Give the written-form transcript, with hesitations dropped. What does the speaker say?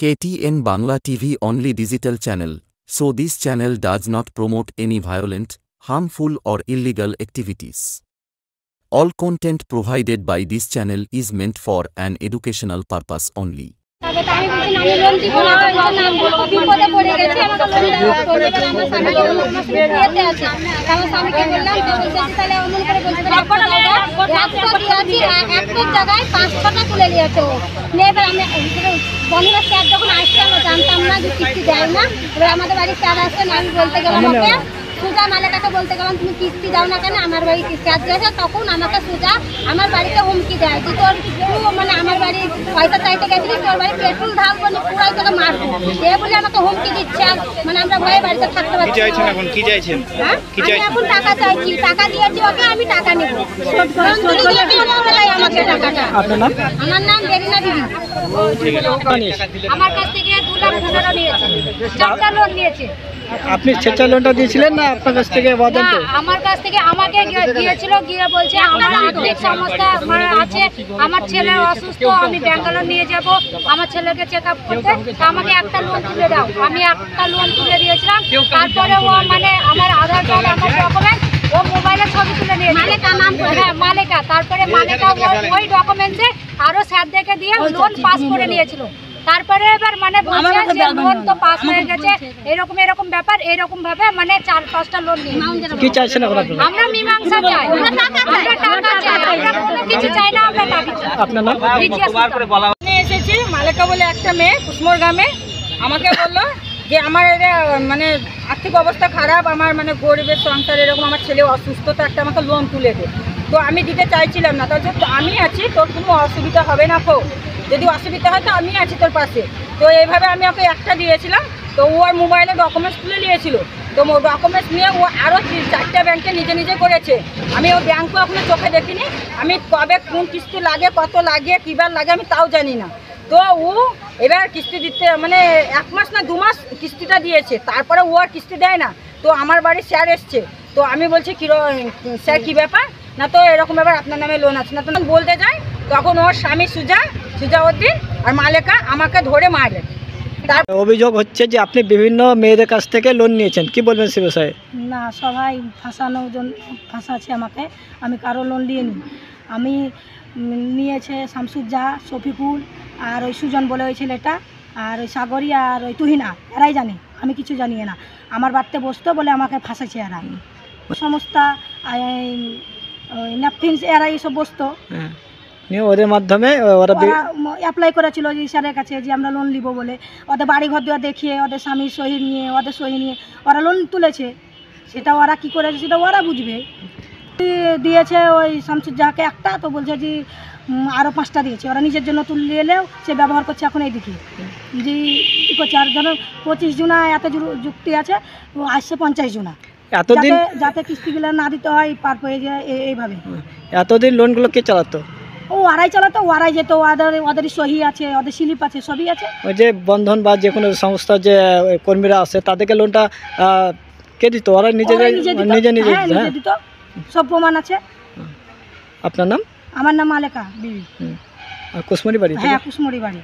KTN Bangla TV only digital channel, so this channel does not promote any violent, harmful or illegal activities. All content provided by this channel is meant for an educational purpose only. সুজা মালেকাকে বলতে গেলাম তুমি কিস্তি দাও না কেন, আমার বাড়ি কিস্তি আছে। তখন আমাকে সুজা আমার বাড়িতে হুমকি দেয় যে তোর মানে আমার বাড়ি পয়সা চাইতে গেছিলি, তোর বাড়ি পেট্রোল ঢালবো না, পুরাই তোকে মারবো, এ বলে আমাকে হুমকি দিচ্ছে। মানে আমরা ভয়ে বাড়িতে থাকতে পারছি না। এখন টাকা চাইছি, টাকা দিয়েছি ওকে, আমি টাকা নেব। আমাকে টাকাটা। আমার নাম বেরিনা বিবি। আমার কাছ থেকে 2,15,000 নিয়েছে, 4টা লোন নিয়েছে। আপনি স্বেচ্ছা লোনটা দিয়েছিলেন না আপনার কাছ থেকে? আমার কাছ থেকে আমাকে গিয়েছিল, গিয়ে বলছে আমার আর্থিক সমস্যা আছে, আমার ছেলে অসুস্থ, আমি ব্যাঙ্গালোর নিয়ে যাব আমার ছেলেকে চেক আপ করতে, আমাকে একটা লোন তুলে দাও। আমি একটা লোন তুলে দিয়েছিলাম। তারপরে ও মানে আমার আধার কার্ড, আমার ডকুমেন্ট, ও মোবাইলের ছবি তুলে নিয়েছে, মালেকা নাম, হ্যাঁ মালেকা। তারপরে মালেকা ওই ডকুমেন্টসে আরো স্যার দেখে দিয়ে লোন পাস করে নিয়েছিল। তারপরে এবার মানে লোন তো পাস হয়ে গেছে, এরকম ব্যাপার, এরকম ভাবে মানে 4-5টা লোন নিয়ে কি চাইছেন আমরা মীমাংসা চাই, আমরা টাকা চাই, আমরা কোনো কিছু চাই না, আমরা টাকা চাই। আপনার নাম? এসেছি মালেকা বলে একটা মেয়ে কুসমোর গ্রামে, আমাকে বললো যে আমার মানে আর্থিক অবস্থা খারাপ, আমার মানে গরিবের সংসার, এরকম আমার ছেলে অসুস্থ, তো একটা আমাকে লোন তুলে দে। তো আমি দিতে চাইছিলাম না, তার আমি আছি, তোর কোনো অসুবিধা হবে না, খো যদি অসুবিধা হয় তো আমি আছি তোর পাশে। তো এইভাবে আমি ওকে একটা দিয়েছিলাম। তো ও আর মোবাইলে ডকুমেন্টস তুলে নিয়েছিল। তো ডকুমেন্টস নিয়ে ও আরও 4টা ব্যাংকে নিজে করেছে। আমি ও ব্যাংকও এখনো চোখে দেখিনি। আমি কবে কোন কিস্তি লাগে, কত লাগে, কীবার লাগে আমি তাও জানি না। তো ও এবার কিস্তি দিতে মানে 1 মাস না 2 মাস কিস্তিটা দিয়েছে, তারপরে ও আর কিস্তি দেয় না। তো আমার বাড়ি স্যার এসছে, তো আমি বলছি স্যার কী ব্যাপার, না তো এরকম ব্যাপার, আপনার নামে লোন আছে না। তো বলতে যাই, তখন ওর স্বামী সুজাউদ্দিন আর মালেকা আমাকে ধরে মারে। তার অভিযোগ হচ্ছে যে আপনি বিভিন্ন মেয়েদের কাছ থেকে লোন নিয়েছেন, কি বলবেন সে বিষয়ে? না, সবাই ফাঁসাচ্ছে আমাকে, আমি কারো লোন নিইনি। আমি নিয়েছে শামসুজ্জা, শফিকুল আর ওই সুজন বলে ওই ছেলেটা, আর ওই সাগরী আর ওই তুহিনা, এরাই জানে, আমি কিছু জানি না। আমার বাড়িতে বসতো বলে আমাকে ফাঁসাচ্ছে এরা। সংস্থা ন্যাপকিনস এরা এইসব বসতো, ওদের মাধ্যমে ওরা অ্যাপ্লাই করেছিল যে স্যারের কাছে যে আমরা লোন নিব বলে। ওদের বাড়ি ঘর দেওয়া দেখিয়ে, ওদের স্বামীর সহি নিয়ে, ওদের সহি নিয়ে ওরা লোন তুলেছে। সেটা ওরা কি করেছে সেটা ওরা বুঝবে। দিয়েছে ওই শামসুজ্জাহাকে একটা, তো বলছে যে আরও 5টা দিয়েছে। ওরা নিজের জন্য তুলে এলেও সে ব্যবহার করছে এখন এইদিকে, যে কী করছে। আর ধরো 25 জনা এত যুক্তি আছে, আসছে 50 জনা, এতদিন যাতে কিস্তিগুলো না দিতে হয় পার হয়ে যায়। এইভাবে এতদিন লোনগুলো কে চালাতো? ও ওরাই চালাতো, ওরাই যেত, ওদের সহি আছে, ওদের স্লিপ আছে, সবই আছে। ওই যে বন্ধন বা যে কোনো সংস্থার যে কর্মীরা আছে তাদেরকে লোনটা কে দিত? ওরা নিজে দিত, সব প্রমাণ আছে। আপনার নাম? আমার নাম মালেকা বিবি। কুসমরি বাড়ি? হ্যাঁ, কুসমরি বাড়ি।